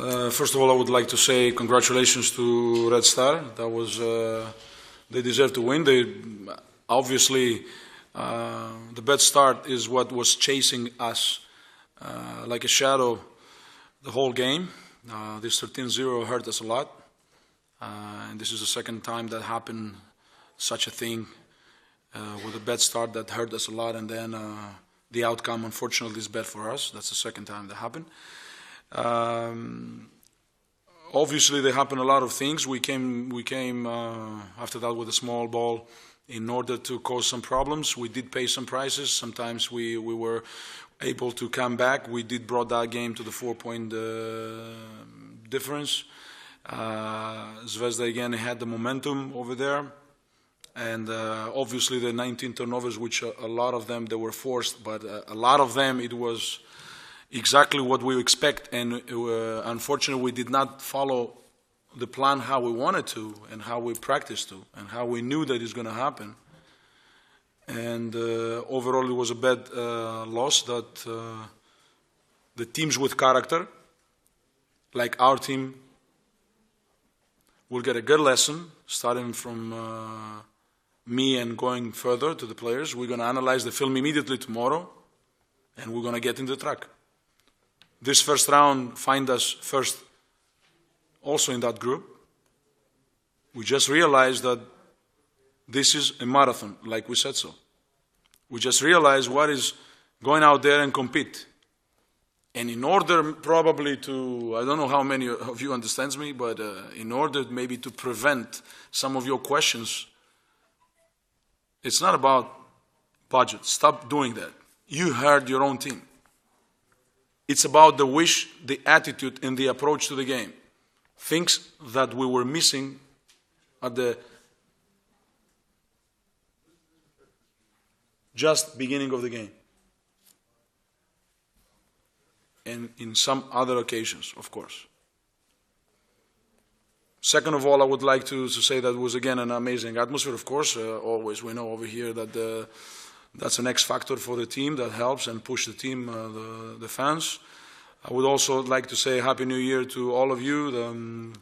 First of all, I would like to say congratulations to Red Star. They deserve to win. Obviously, the bad start is what was chasing us like a shadow the whole game. This 13-0 hurt us a lot, and this is the second time that happened. Such a thing with a bad start that hurt us a lot, and then the outcome, unfortunately, is bad for us. That's the second time that happened. Obviously, there happened a lot of things. We came after that with a small ball in order to cause some problems. We did pay some prices. Sometimes we were able to come back. We did brought that game to the 4-point difference. Zvezda again had the momentum over there. And obviously the 19 turnovers, which a lot of them they were forced, but a lot of them it was exactly what we expect, and unfortunately we did not follow the plan how we wanted to and how we practiced to and how we knew that it's going to happen. And overall it was a bad loss that the teams with character, like our team, will get a good lesson starting from me and going further to the players. We're going to analyze the film immediately tomorrow, and we're going to get into the track. This first round find us first also in that group. We just realized that this is a marathon, like we said so. We just realized what is going out there and compete. And in order probably to, I don't know how many of you understands me, but in order maybe to prevent some of your questions, it's not about budget. Stop doing that. You heard your own team. It's about the wish, the attitude, and the approach to the game. Things that we were missing at the just beginning of the game. And in some other occasions, of course. Second of all, I would like to say that it was again an amazing atmosphere. Of course, always we know over here that that's an X factor for the team that helps and push the team, the fans. I would also like to say Happy New Year to all of you.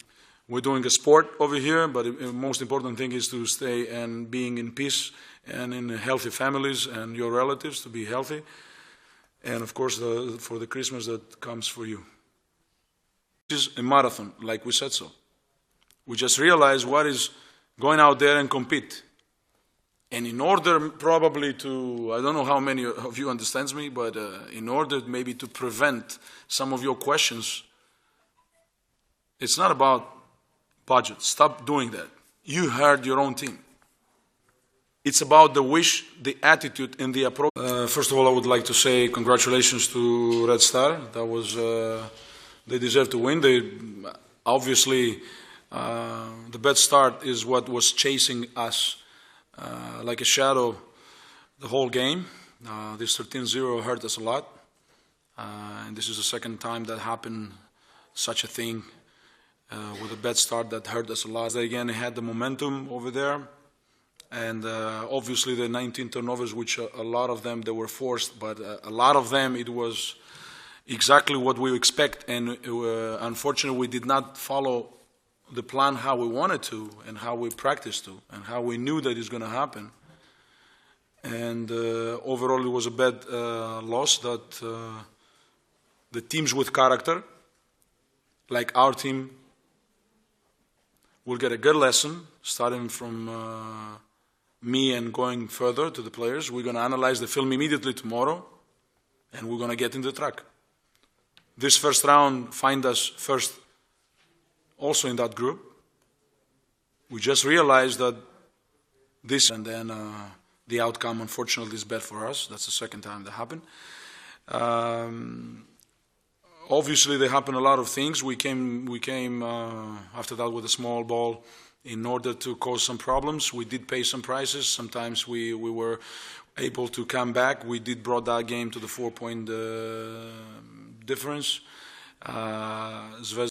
We're doing a sport over here, but the most important thing is to stay and being in peace and in healthy families and your relatives to be healthy. And of course, for the Christmas that comes for you. This is a marathon, like we said so. We just realized what is going out there and compete. And in order probably to, I don't know how many of you understands me, but in order maybe to prevent some of your questions, it's not about budget. Stop doing that. You heard your own team. It's about the wish, the attitude, and the approach. First of all, I would like to say congratulations to Red Star. They deserve to win. Obviously, the bad start is what was chasing us like a shadow the whole game. This 13-0 hurt us a lot, and this is the second time that happened. Such a thing with a bad start that hurt us a lot. They again had the momentum over there. And obviously the 19 turnovers, which a lot of them they were forced, but a lot of them it was exactly what we expect, and unfortunately we did not follow the plan how we wanted to and how we practiced to and how we knew that it's going to happen. And overall it was a bad loss that the teams with character, like our team, will get a good lesson starting from me and going further to the players. We're going to analyze the film immediately tomorrow, and we're going to get into the track. This first round find us first also in that group. We just realized that this, and then the outcome, unfortunately, is bad for us. That's the second time that happened. Obviously, there happened a lot of things. We came after that with a small ball in order to cause some problems. We did pay some prices. Sometimes we were able to come back. We did brought that game to the 4-point difference. Zvezda